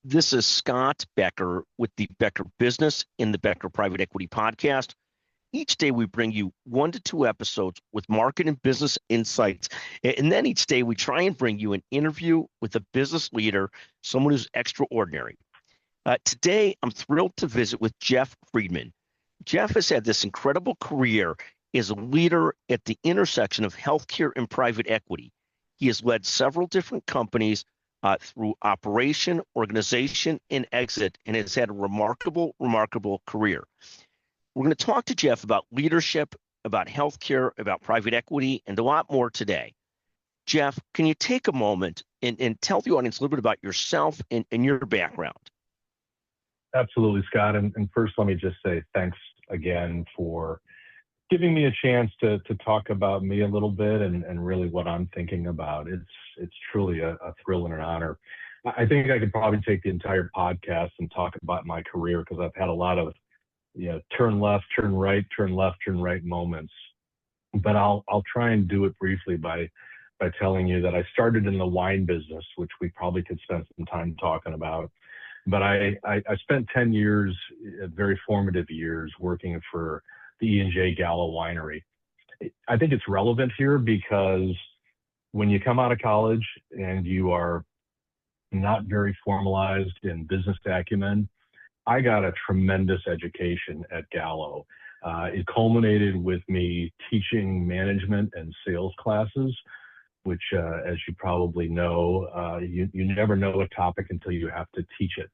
This is Scott Becker with the Becker Business in the Becker Private Equity Podcast. Each day we bring you 1 to 2 episodes with market and business insights. And then each day we try and bring you an interview with a business leader, someone who's extraordinary. Today, I'm thrilled to visit with Jeff Freedman. Jeff has had this incredible career as a leader at the intersection of healthcare and private equity. He has led several different companies through operation, organization, and exit, and has had a remarkable career. We're going to talk to Jeff about leadership, about healthcare, about private equity, and a lot more today. Jeff, can you take a moment and tell the audience a little bit about yourself and your background? Absolutely, Scott. And first, let me just say thanks again for giving me a chance to talk about me a little bit and really what I'm thinking about. It's truly a thrill and an honor. I think I could probably take the entire podcast and talk about my career because I've had a lot of turn left, turn right, turn left, turn right moments. But I'll try and do it briefly by telling you that I started in the wine business, which we probably could spend some time talking about. But I spent 10 years, very formative years, working for the E&J Gallo Winery. I think it's relevant here because when you come out of college and you are not very formalized in business acumen, I got a tremendous education at Gallo. It culminated with me teaching management and sales classes, which, as you probably know, you never know a topic until you have to teach it.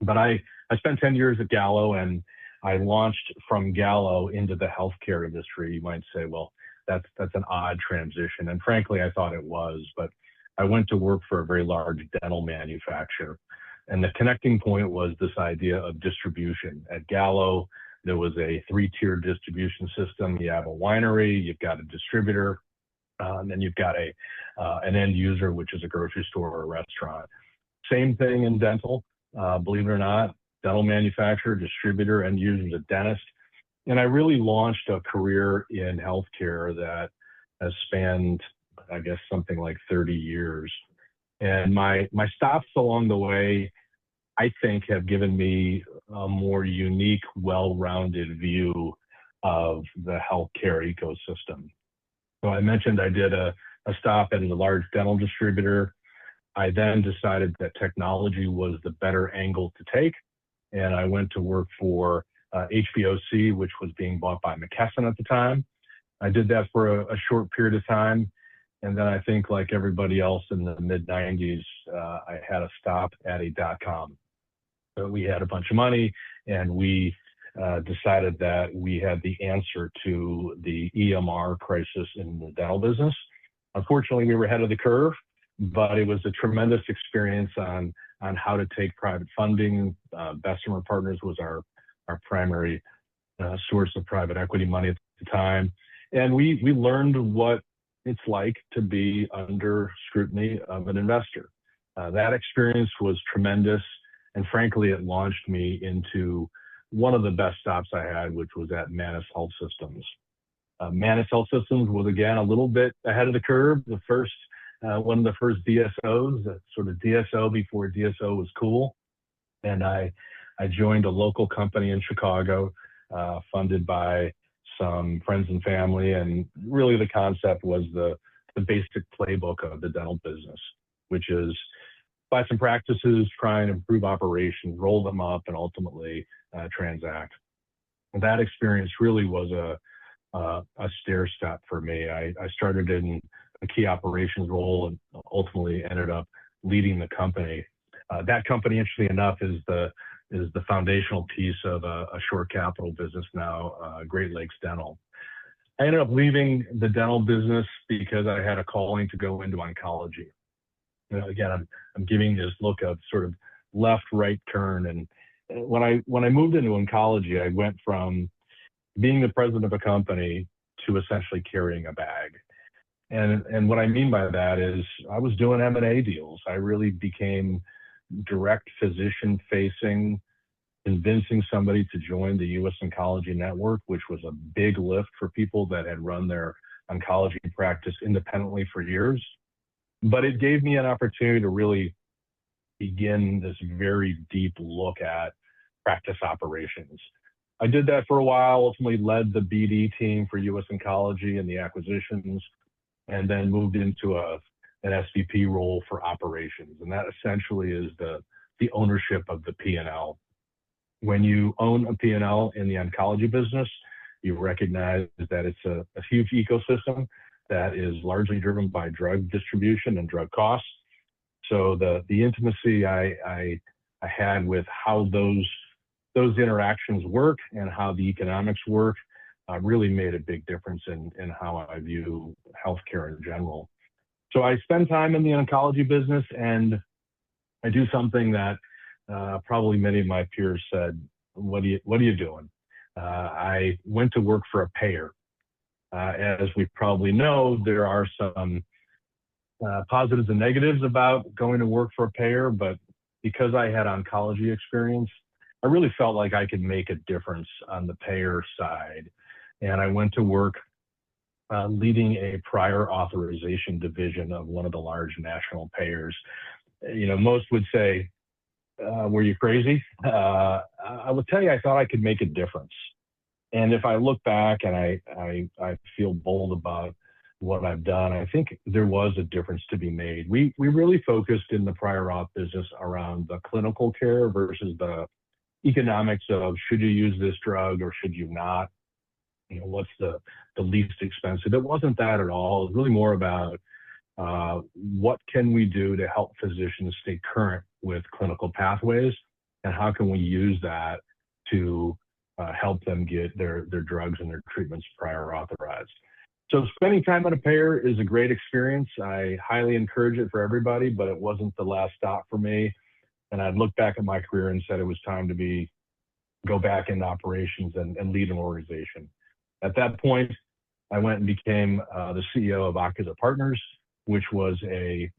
But I spent 10 years at Gallo, and I launched from Gallo into the healthcare industry. You might say, well, that's an odd transition. And frankly, I thought it was. But I went to work for a very large dental manufacturer. And the connecting point was this idea of distribution. At Gallo, there was a 3-tier distribution system. You have a winery, you've got a distributor, and then you've got an end user, which is a grocery store or a restaurant. Same thing in dental, believe it or not. Dental manufacturer, distributor, end user, a dentist. And I really launched a career in healthcare that has spanned, I guess, something like 30 years. And my stops along the way, I think, have given me a more unique, well-rounded view of the healthcare ecosystem. So I mentioned I did a stop at a large dental distributor. I then decided that technology was the better angle to take. And I went to work for HBOC, which was being bought by McKesson at the time. I did that for a short period of time. And then I think, like everybody else in the mid-90s, I had a stop at a .com. So we had a bunch of money, and we decided that we had the answer to the EMR crisis in the dental business. Unfortunately, we were ahead of the curve, but it was a tremendous experience on how to take private funding. Bessemer Partners was our primary source of private equity money at the time. And we learned what it's like to be under scrutiny of an investor. That experience was tremendous. And frankly, it launched me into one of the best stops I had, which was at Manus Health Systems. Manus Health Systems was, again, a little bit ahead of the curve. One of the first DSOs, sort of DSO before DSO was cool. And I joined a local company in Chicago, funded by some friends and family. And really the concept was the basic playbook of the dental business, which is buy some practices, try and improve operations, roll them up, and ultimately transact. And that experience really was a stair step for me. I started in a key operations role and ultimately ended up leading the company. That company, interestingly enough, is the foundational piece of a short capital business now, Great Lakes Dental. I ended up leaving the dental business because I had a calling to go into oncology. Again, I'm giving this look of sort of left, right turn. And when I moved into oncology, I went from being the president of a company to essentially carrying a bag. And what I mean by that is I was doing M&A deals. I really became direct physician facing, convincing somebody to join the U.S. Oncology Network, which was a big lift for people that had run their oncology practice independently for years. But it gave me an opportunity to really begin this very deep look at practice operations. I did that for a while, ultimately led the BD team for US Oncology and the acquisitions, and then moved into an SVP role for operations. And that essentially is the ownership of the P&L. When you own a P&L in the oncology business, you recognize that it's a huge ecosystem that is largely driven by drug distribution and drug costs. So the intimacy I had with how those interactions work and how the economics work really made a big difference in how I view healthcare in general. So I spend time in the oncology business, and I do something that probably many of my peers said, what are you doing? I went to work for a payer. As we probably know, there are some positives and negatives about going to work for a payer, but because I had oncology experience, I really felt like I could make a difference on the payer side. And I went to work leading a prior authorization division of one of the large national payers. You know, most would say, were you crazy? I will tell you, I thought I could make a difference. And if I look back and I feel bold about what I've done, I think there was a difference to be made. We really focused in the prior auth business around the clinical care versus the economics of should you use this drug or should you not? You know, what's the least expensive? It wasn't that at all. It was really more about what can we do to help physicians stay current with clinical pathways, and how can we use that to help them get their drugs and their treatments prior authorized. So spending time on a payer is a great experience. I highly encourage it for everybody, but it wasn't the last stop for me. And I'd look back at my career and said it was time to go back into operations and lead an organization. At that point, I went and became the CEO of Akaza Partners, which was an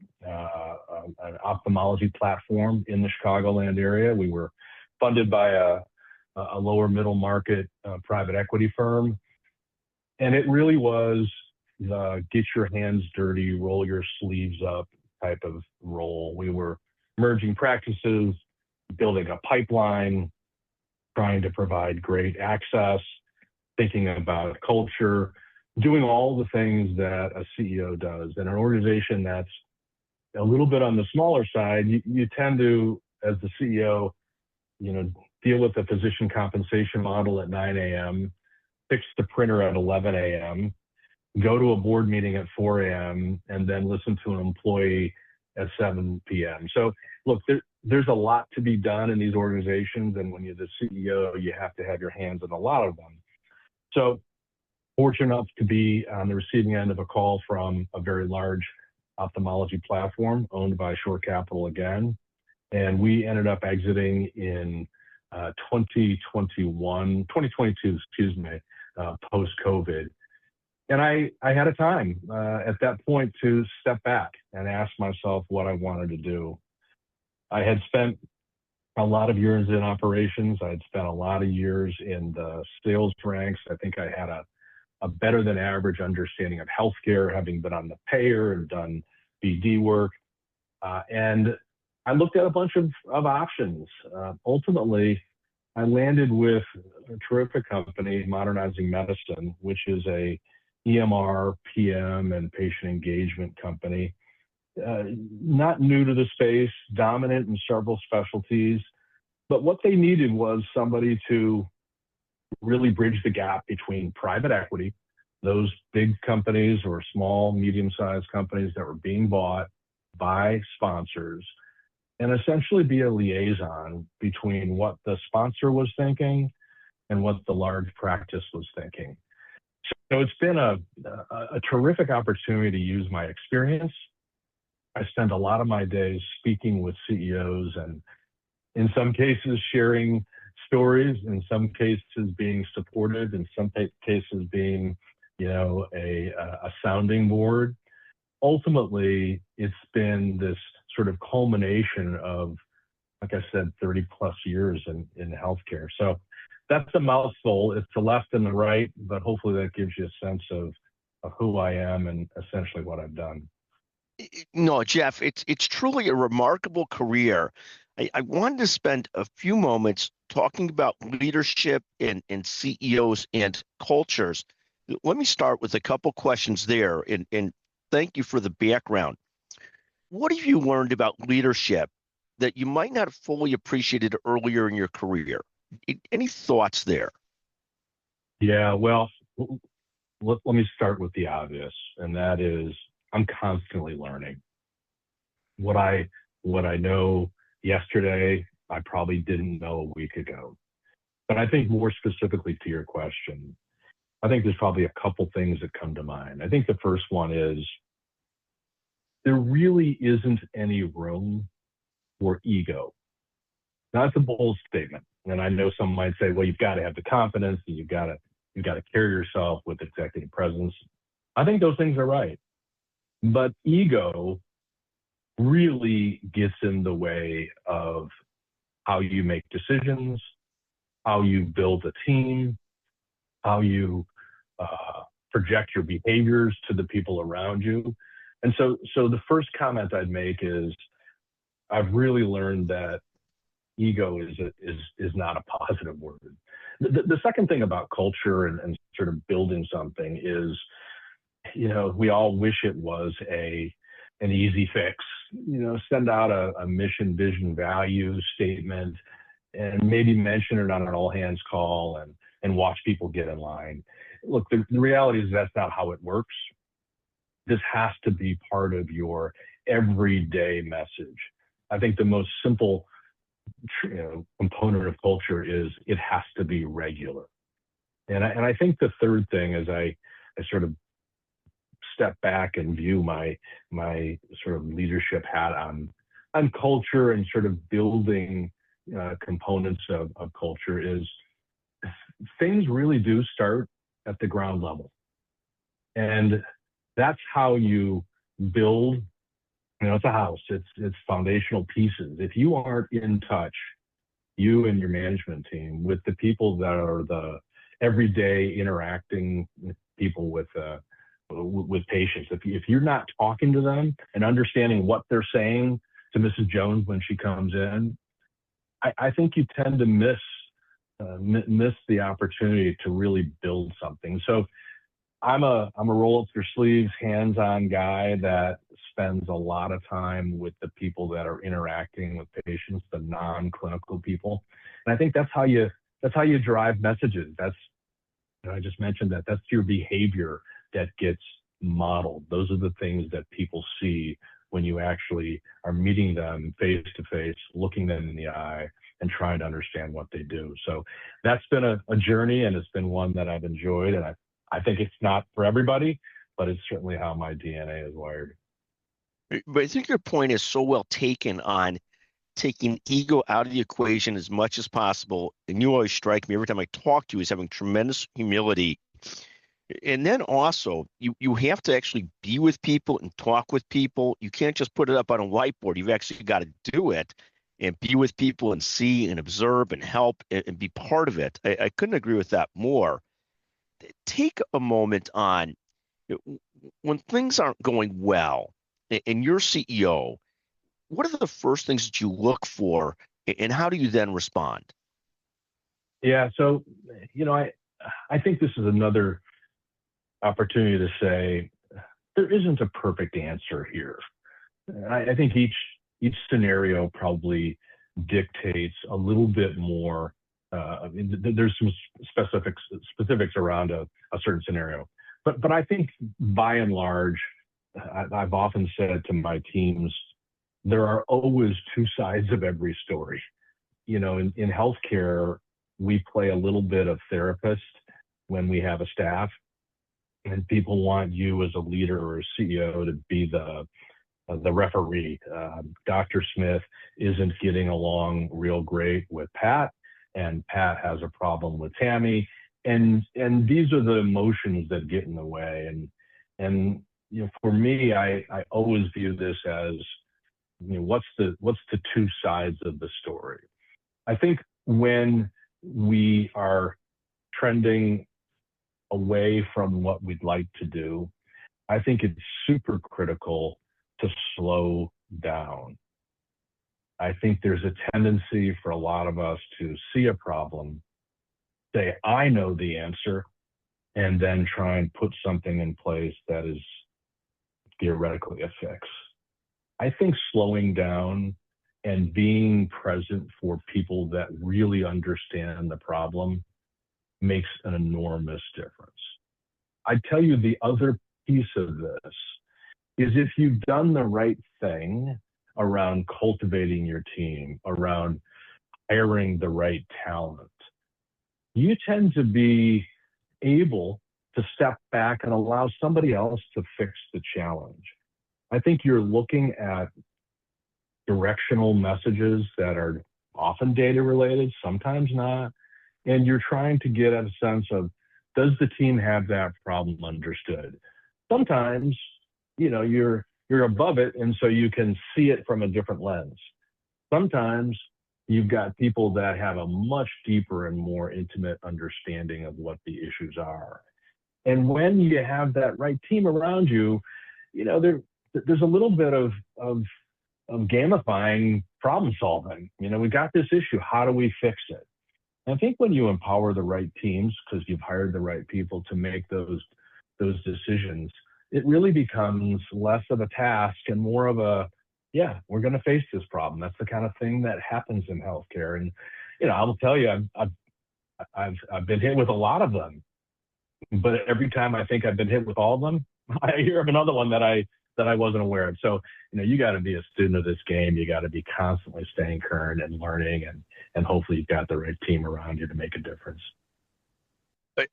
ophthalmology platform in the Chicagoland area. We were funded by a lower middle market private equity firm. And it really was the get your hands dirty, roll your sleeves up type of role. We were merging practices, building a pipeline, trying to provide great access, thinking about culture, doing all the things that a CEO does. In an organization that's a little bit on the smaller side, you tend to, as the CEO, deal with the physician compensation model at 9 a.m., fix the printer at 11 a.m., go to a board meeting at 4 a.m., and then listen to an employee at 7 p.m. So look, there's a lot to be done in these organizations. And when you're the CEO, you have to have your hands in a lot of them. So fortunate enough to be on the receiving end of a call from a very large ophthalmology platform owned by Shore Capital again. And we ended up exiting in 2022, post-COVID. And I had a time at that point to step back and ask myself what I wanted to do. I had spent a lot of years in operations. I had spent a lot of years in the sales ranks. I think I had a better than average understanding of healthcare, having been on the payer and done BD work. And I looked at a bunch of options. Ultimately, I landed with a terrific company, Modernizing Medicine, which is a EMR, PM, and patient engagement company. Not new to the space, dominant in several specialties. But what they needed was somebody to really bridge the gap between private equity, those big companies or small, medium-sized companies that were being bought by sponsors, and essentially be a liaison between what the sponsor was thinking and what the large practice was thinking. So it's been a terrific opportunity to use my experience. I spend a lot of my days speaking with CEOs and in some cases sharing stories, in some cases being supported, in some cases being, a sounding board. Ultimately, it's been this sort of culmination of, like I said, 30 plus years in healthcare. So that's a mouthful. It's the left and the right, but hopefully that gives you a sense of who I am and essentially what I've done. No, Jeff, it's truly a remarkable career. I wanted to spend a few moments talking about leadership and CEOs and cultures. Let me start with a couple questions there, and thank you for the background. What have you learned about leadership that you might not have fully appreciated earlier in your career? Any thoughts there? Yeah, well, let me start with the obvious, and that is I'm constantly learning. What I what I know yesterday, I probably didn't know a week ago. But I think more specifically to your question, I think there's probably a couple things that come to mind. I think the first one is there really isn't any room for ego. Now, that's a bold statement. And I know some might say, well, you've got to have the confidence and you've got to carry yourself with executive presence. I think those things are right. But ego really gets in the way of how you make decisions, how you build a team, how you project your behaviors to the people around you. And so the first comment I'd make is I've really learned that ego is not a positive word. The second thing about culture and sort of building something is, we all wish it was an easy fix. Send out a mission, vision, value statement, and maybe mention it on an all hands call and watch people get in line. Look, the reality is that's not how it works. This has to be part of your everyday message. I think the most simple component of culture is it has to be regular. And I think the third thing is I sort of step back and view my sort of leadership hat on culture and sort of building components of culture is things really do start at the ground level. And that's how you build, it's a house, it's foundational pieces. If you aren't in touch, you and your management team, with the people that are the everyday interacting with people with patients, if you're not talking to them and understanding what they're saying to Mrs. Jones when she comes in, I think you tend to miss the opportunity to really build something. So I'm a roll up your sleeves, hands-on guy that spends a lot of time with the people that are interacting with patients, the non-clinical people. And I think that's how you drive messages. I just mentioned that's your behavior that gets modeled. Those are the things that people see when you actually are meeting them face to face, looking them in the eye, and trying to understand what they do. So that's been a journey, and it's been one that I've enjoyed. And I think it's not for everybody, but it's certainly how my DNA is wired. But I think your point is so well taken on taking ego out of the equation as much as possible. And you always strike me every time I talk to you as having tremendous humility. And then also, you have to actually be with people and talk with people. You can't just put it up on a whiteboard. You've actually got to do it and be with people and see and observe and help and be part of it. I couldn't agree with that more. Take a moment on when things aren't going well and you're CEO, what are the first things that you look for and how do you then respond? Yeah. So, I think this is another opportunity to say there isn't a perfect answer here. I think each scenario probably dictates a little bit more. There's some specifics around a certain scenario, but I think by and large, I've often said to my teams, there are always two sides of every story. In healthcare, we play a little bit of therapist when we have a staff, and people want you as a leader or a CEO to be the referee. Dr. Smith isn't getting along real great with Pat, and Pat has a problem with Tammy, and these are the emotions that get in the way. And for me, I always view this as what's the two sides of the story. I think when we are trending away from what we'd like to do, I think it's super critical to slow down. I think there's a tendency for a lot of us to see a problem, say, I know the answer, and then try and put something in place that is theoretically a fix. I think slowing down and being present for people that really understand the problem makes an enormous difference. I tell you, the other piece of this is if you've done the right thing around cultivating your team, around hiring the right talent, you tend to be able to step back and allow somebody else to fix the challenge. I think you're looking at directional messages that are often data related, sometimes not, and you're trying to get at a sense of, does the team have that problem understood? Sometimes, you're above it, and so you can see it from a different lens. Sometimes you've got people that have a much deeper and more intimate understanding of what the issues are. And when you have that right team around you, there's a little bit of gamifying problem solving. We got this issue. How do we fix it? And I think when you empower the right teams, because you've hired the right people to make those decisions, it really becomes less of a task and more of a, yeah, we're going to face this problem. That's the kind of thing that happens in healthcare. And I will tell you, I've been hit with a lot of them, but every time I think I've been hit with all of them, I hear of another one that I wasn't aware of. So, you got to be a student of this game. You got to be constantly staying current and learning, and hopefully you've got the right team around you to make a difference.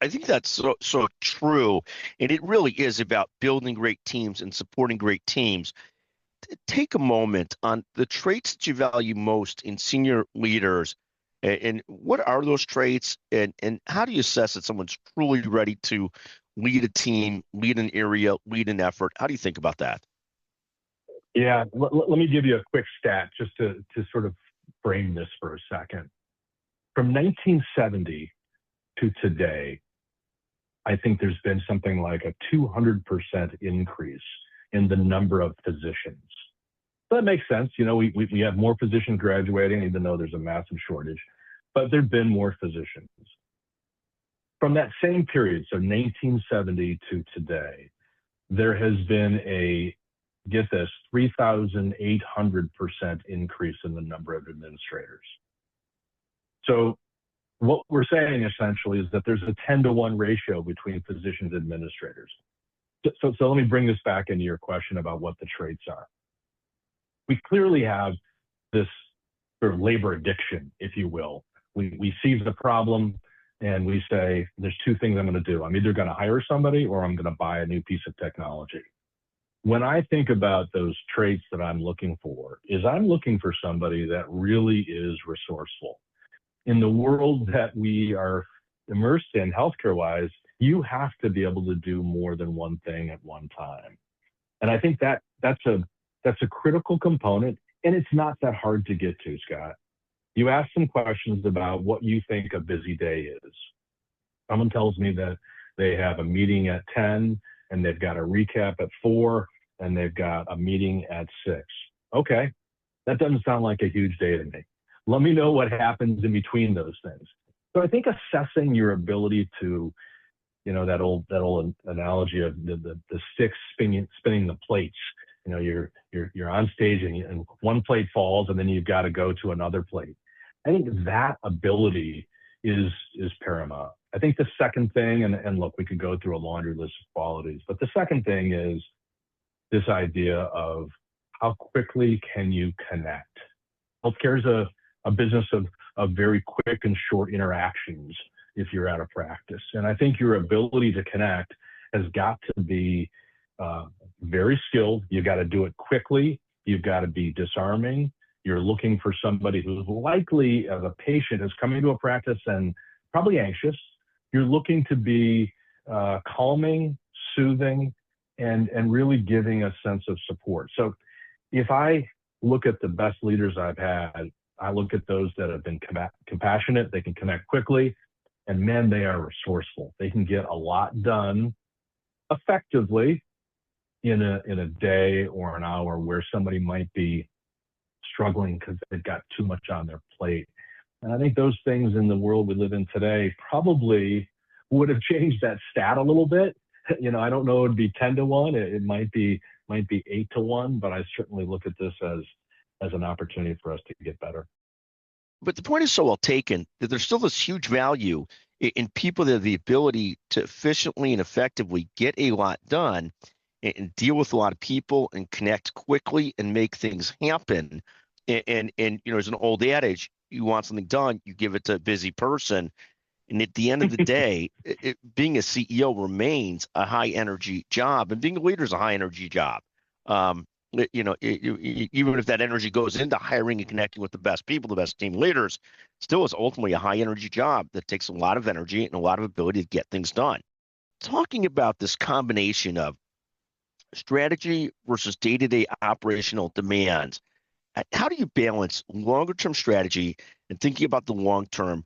I think that's so true. And it really is about building great teams and supporting great teams. Take a moment on the traits that you value most in senior leaders. And what are those traits? And how do you assess that someone's truly ready to lead a team, lead an area, lead an effort? How do you think about that? Yeah, let me give you a quick stat just to sort of frame this for a second. From 1970 to today, I think there's been something like a 200% increase in the number of physicians. So that makes sense. We have more physicians graduating, even though there's a massive shortage, but there've been more physicians. From that same period, so 1970 to today, there has been a, get this, 3,800% increase in the number of administrators. So what we're saying essentially is that there's a 10-to-1 ratio between physicians and administrators. So let me bring this back into your question about what the traits are. We clearly have this sort of labor addiction, if you will. We see the problem and we say, there's two things I'm going to do. I'm either going to hire somebody or I'm going to buy a new piece of technology. When I think about those traits that I'm looking for, I'm looking for somebody that really is resourceful. In the world that we are immersed in healthcare-wise, you have to be able to do more than one thing at one time. And I think that's a critical component, and it's not that hard to get to, Scott. You ask some questions about what you think a busy day is. Someone tells me that they have a meeting at 10 and they've got a recap at 4 and they've got a meeting at 6. Okay, that doesn't sound like a huge day to me. Let me know what happens in between those things. So I think assessing your ability to, that old analogy of the sticks spinning the plates. You're on stage and one plate falls and then you've got to go to another plate. I think that ability is paramount. I think the second thing, and look, we could go through a laundry list of qualities, but the second thing is this idea of how quickly can you connect. Healthcare is a business of very quick and short interactions if you're at a practice. And I think your ability to connect has got to be very skilled. You've got to do it quickly. You've got to be disarming. You're looking for somebody who's likely, as a patient, is coming to a practice and probably anxious. You're looking to be calming, soothing, and really giving a sense of support. So if I look at the best leaders I've had, I look at those that have been compassionate, they can connect quickly, and man, they are resourceful. They can get a lot done effectively in a day or an hour where somebody might be struggling because they've got too much on their plate. And I think those things in the world we live in today probably would have changed that stat a little bit. I don't know, it'd be 10-1. It might be 8-1, but I certainly look at this as an opportunity for us to get better. But the point is so well taken that there's still this huge value in people that have the ability to efficiently and effectively get a lot done and deal with a lot of people and connect quickly and make things happen. And there's an old adage: you want something done, you give it to a busy person. And at the end of the day, being a CEO remains a high energy job, and being a leader is a high energy job. Um, Even if that energy goes into hiring and connecting with the best people, the best team leaders, still is ultimately a high energy job that takes a lot of energy and a lot of ability to get things done. Talking about this combination of strategy versus day-to-day operational demands, how do you balance longer term strategy and thinking about the long term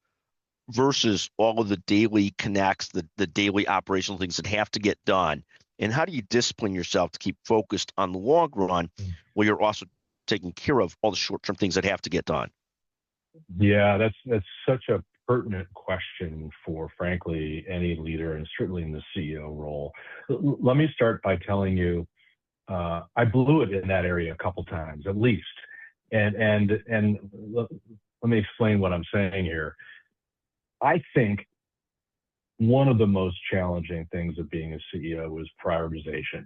versus all of the daily connects, the daily operational things that have to get done? And how do you discipline yourself to keep focused on the long run while you're also taking care of all the short-term things that have to get done? Yeah, that's such a pertinent question for, frankly, any leader, and certainly in the CEO role. Let me start by telling you, I blew it in that area a couple times, at least. And let me explain what I'm saying here. I think one of the most challenging things of being a CEO is prioritization.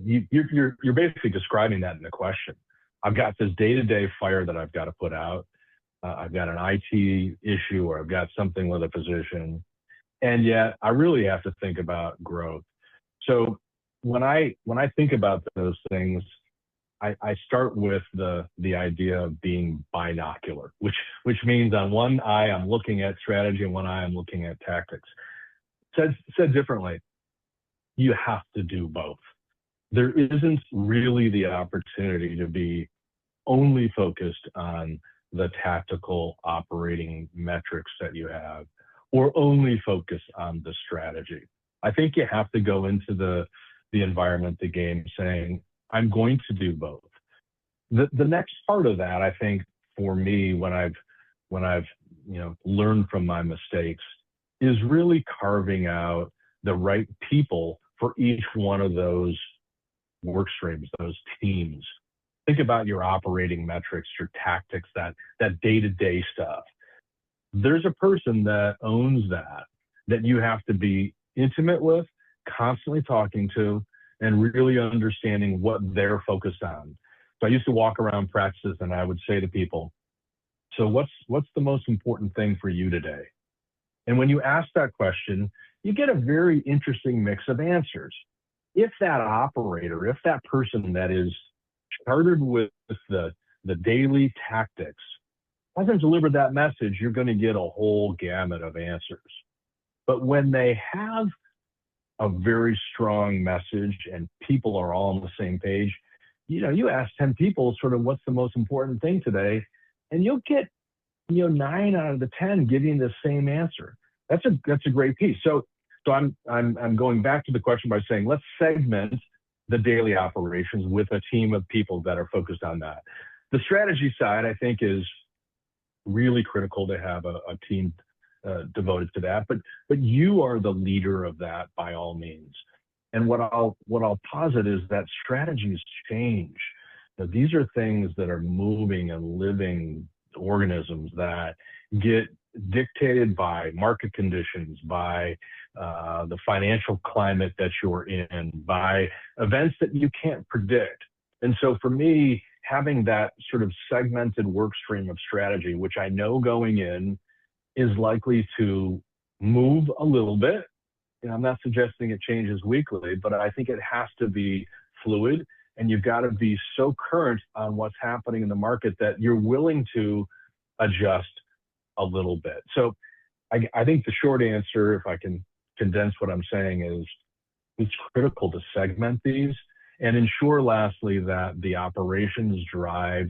You're basically describing that in the question. I've got this day-to-day fire that I've got to put out. I've got an IT issue, or I've got something with a physician, and yet I really have to think about growth. So when I think about those things, I start with the idea of being binocular, which means on one eye I'm looking at strategy and one eye I'm looking at tactics. Said differently, you have to do both. There isn't really the opportunity to be only focused on the tactical operating metrics that you have, or only focus on the strategy. I think you have to go into the environment, the game, saying, I'm going to do both. The next part of that, I think, for me, when I've learned from my mistakes, is really carving out the right people for each one of those work streams, those teams. Think about your operating metrics, your tactics, that day-to-day stuff. There's a person that owns that you have to be intimate with, constantly talking to, and really understanding what they're focused on. So I used to walk around practices and I would say to people, so what's the most important thing for you today? And when you ask that question, you get a very interesting mix of answers. If that operator, if that person that is chartered with the daily tactics hasn't delivered that message, you're going to get a whole gamut of answers. But when they have a very strong message and people are all on the same page, you ask 10 people sort of what's the most important thing today, and you'll get 9 out of the 10 giving the same answer. That's a great piece. So I'm going back to the question by saying, let's segment the daily operations with a team of people that are focused on that. The strategy side, I think, is really critical to have a team devoted to that. But you are the leader of that by all means. And what I'll posit is that strategies change. These are things that are moving and living organisms that get dictated by market conditions, by the financial climate that you're in, by events that you can't predict. And so for me, having that sort of segmented work stream of strategy, which I know going in is likely to move a little bit. I'm not suggesting it changes weekly, but I think it has to be fluid, and you've got to be so current on what's happening in the market that you're willing to adjust a little bit. So I think the short answer, if I can condense what I'm saying, is it's critical to segment these and ensure, lastly, that the operations drive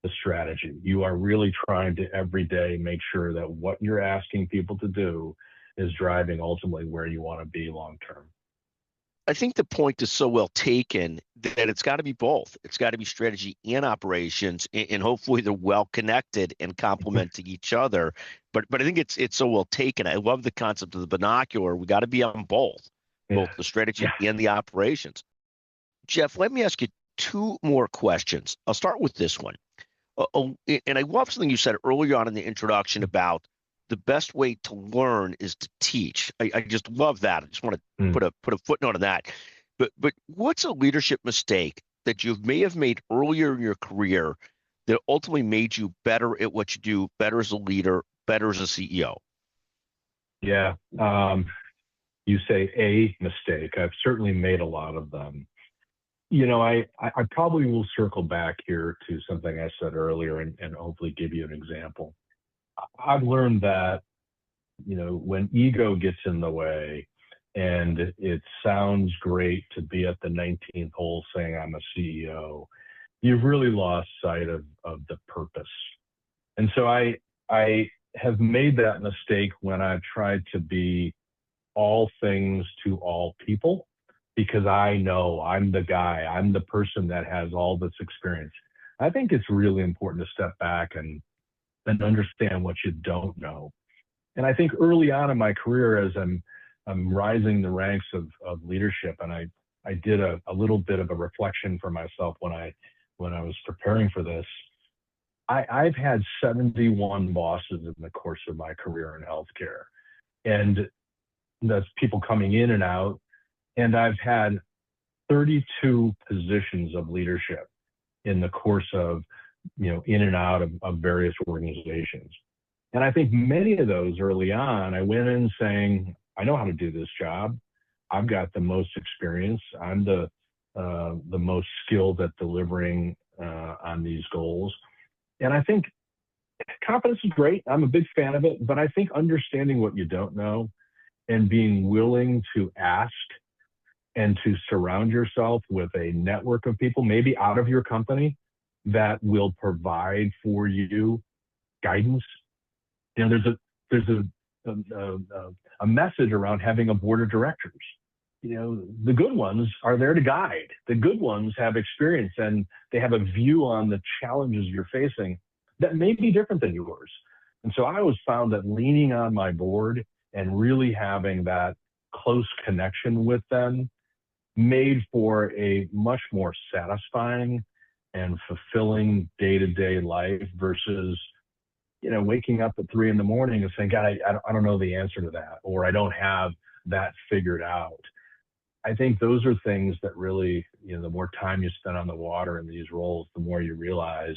the strategy. You are really trying to every day make sure that what you're asking people to do is driving ultimately where you want to be long term. I think the point is so well taken that it's got to be both. It's got to be strategy and operations, and hopefully they're well connected and complementing each other. But I think it's so well taken. I love the concept of the binocular. We got to be on both Yeah. the strategy Yeah. and the operations. Jeff, let me ask you two more questions. I'll start with this one. And I love something you said earlier on in the introduction about the best way to learn is to teach. I just love that. I just want to Mm. put a footnote on that. But what's a leadership mistake that you may have made earlier in your career that ultimately made you better at what you do, better as a leader, better as a CEO? Yeah. You say a mistake. I've certainly made a lot of them. I probably will circle back here to something I said earlier and hopefully give you an example. I've learned that, when ego gets in the way and it sounds great to be at the 19th hole saying I'm a CEO, you've really lost sight of the purpose. And so I have made that mistake when I've tried to be all things to all people because I know I'm the guy, I'm the person that has all this experience. I think it's really important to step back and understand what you don't know. And I think early on in my career, as I'm rising the ranks of leadership, and I did a little bit of a reflection for myself when I was preparing for this. I've had 71 bosses in the course of my career in healthcare, and that's people coming in and out. And I've had 32 positions of leadership in the course of, in and out of various organizations. And I think many of those early on, I went in saying, I know how to do this job. I've got the most experience. I'm the most skilled at delivering on these goals. And I think confidence is great. I'm a big fan of it. But I think understanding what you don't know and being willing to ask and to surround yourself with a network of people, maybe out of your company, that will provide for you guidance. There's a message around having a board of directors. The good ones are there to guide. The good ones have experience and they have a view on the challenges you're facing that may be different than yours. And so I always found that leaning on my board and really having that close connection with them made for a much more satisfying and fulfilling day-to-day life versus, waking up at 3 a.m. and saying, God, I don't know the answer to that, or I don't have that figured out. I think those are things that really, the more time you spend on the water in these roles, the more you realize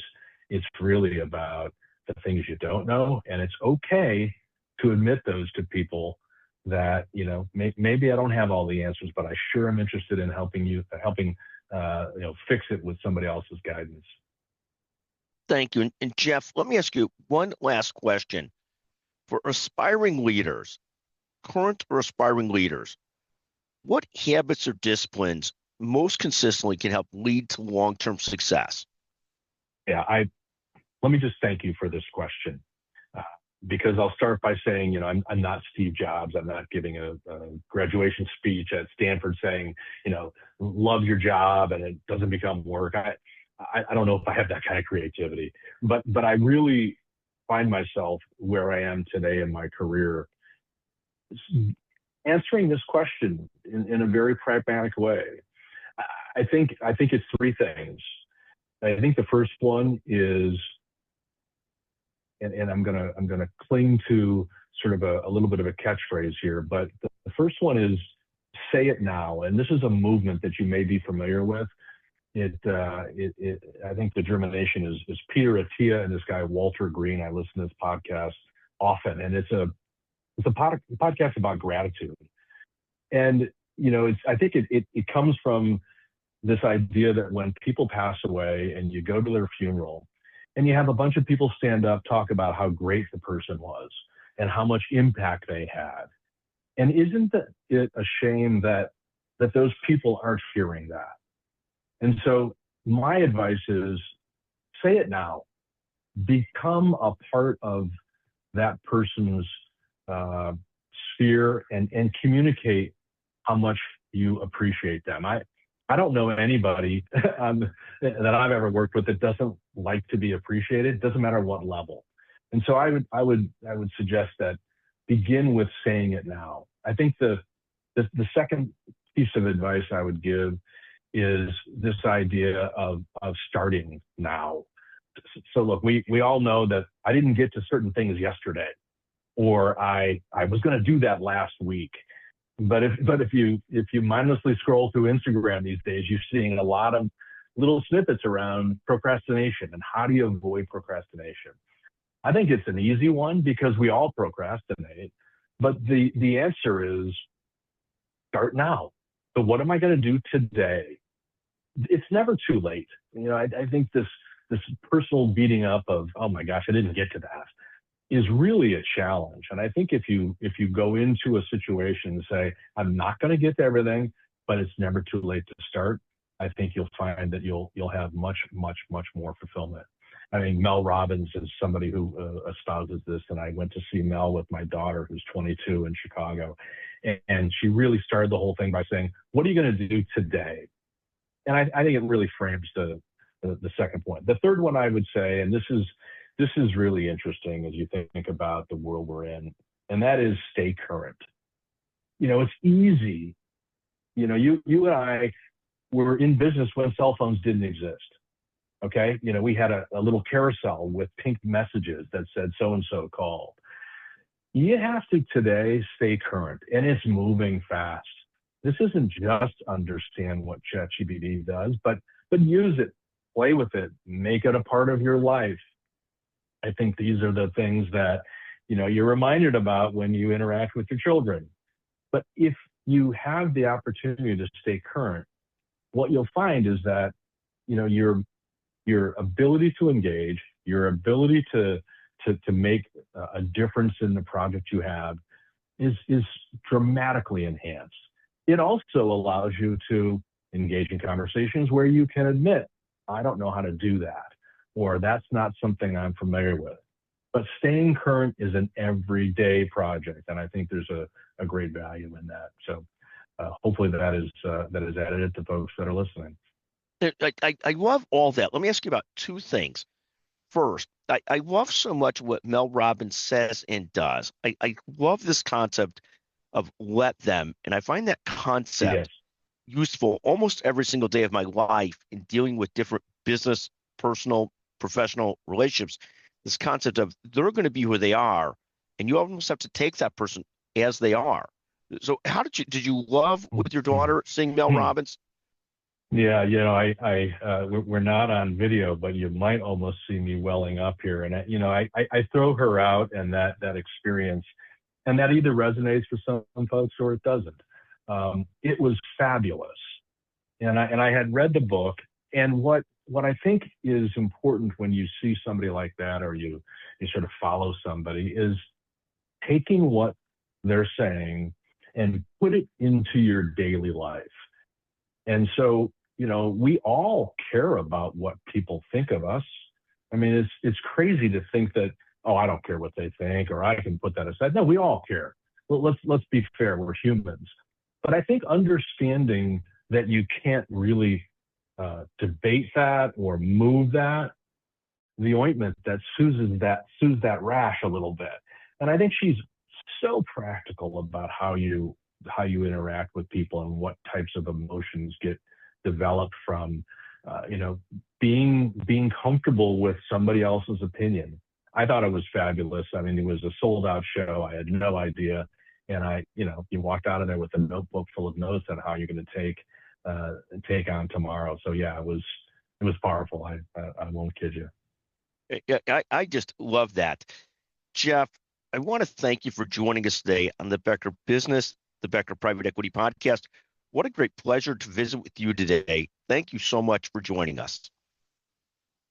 it's really about the things you don't know. And it's okay to admit those to people that, maybe I don't have all the answers, but I sure am interested in helping fix it with somebody else's guidance. Thank you. And Jeff, let me ask you one last question. For aspiring leaders, current or aspiring leaders, what habits or disciplines most consistently can help lead to long-term success? Yeah, let me just thank you for this question. Because I'll start by saying, I'm not Steve Jobs. I'm not giving a graduation speech at Stanford saying, love your job and it doesn't become work. I don't know if I have that kind of creativity, but I really find myself where I am today in my career, answering this question in a very pragmatic way. I think it's three things. I think the first one is, and I'm gonna cling to sort of a little bit of a catchphrase here, but the first one is say it now, and this is a movement that you may be familiar with. I think the germination is Peter Attia and this guy Walter Green. I listen to this podcast often, and it's a podcast about gratitude. And I think it comes from this idea that when people pass away and you go to their funeral, and you have a bunch of people stand up, talk about how great the person was and how much impact they had. And isn't it a shame that those people aren't hearing that? And so my advice is say it now. Become a part of that person's sphere and communicate how much you appreciate them. I don't know anybody that I've ever worked with that doesn't like to be appreciated. Doesn't matter what level. And so I would suggest that begin with saying it now. I think the second piece of advice I would give is this idea of starting now. So look, we all know that I didn't get to certain things yesterday, or I was going to do that last week. But if you mindlessly scroll through Instagram these days, you're seeing a lot of little snippets around procrastination and how do you avoid procrastination. I think it's an easy one because we all procrastinate, but the answer is start now. So what am I going to do today? It's never too late. I think this personal beating up of, oh my gosh, I didn't get to that, is really a challenge. And I think if you go into a situation and say, I'm not going to get to everything, but it's never too late to start, I think you'll find that you'll have much, much, much more fulfillment. I mean, Mel Robbins is somebody who espouses this, and I went to see Mel with my daughter, who's 22, in Chicago, and she really started the whole thing by saying, what are you going to do today? And I think it really frames the second point. The third one I would say, and this is really interesting as you think about the world we're in, and that is stay current. It's easy. You and I were in business when cell phones didn't exist. Okay. We had a little carousel with pink messages that said so-and-so called. You have to today stay current, and it's moving fast. This isn't just understand what ChatGPT does, but use it, play with it, make it a part of your life. I think these are the things that, you're reminded about when you interact with your children. But if you have the opportunity to stay current, what you'll find is that, your ability to engage, your ability to make a difference in the project you have is dramatically enhanced. It also allows you to engage in conversations where you can admit, I don't know how to do that, or that's not something I'm familiar with. But staying current is an everyday project, and I think there's a great value in that. So hopefully that is additive to folks that are listening. I love all that. Let me ask you about two things. First, I love so much what Mel Robbins says and does. I love this concept of let them, and I find that concept useful almost every single day of my life in dealing with different business, personal, professional relationships. This concept of they're going to be who they are, and you almost have to take that person as they are. So how did you love with your daughter seeing Mel Robbins? Yeah, we're not on video, but you might almost see me welling up here. And I throw her out and that experience, and that either resonates with some folks or it doesn't. It was fabulous, and I had read the book. And what I think is important when you see somebody like that, or you sort of follow somebody, is taking what they're saying and put it into your daily life. And so, we all care about what people think of us. I mean, it's crazy to think that, oh, I don't care what they think, or I can put that aside. No, we all care. Well, let's be fair. We're humans. But I think understanding that you can't really debate that or move that, the ointment that soothes that rash a little bit. And I think she's so practical about how you interact with people and what types of emotions get developed from, being comfortable with somebody else's opinion. I thought it was fabulous. I mean, it was a sold out show. I had no idea. And you walked out of there with a notebook full of notes on how you're going to take on tomorrow. So yeah, it was powerful. I won't kid you. I just love that. Jeff, I want to thank you for joining us today on the Becker Business, the Becker Private Equity Podcast. What a great pleasure to visit with you today. Thank you so much for joining us.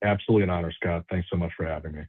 Absolutely an honor, Scott. Thanks so much for having me.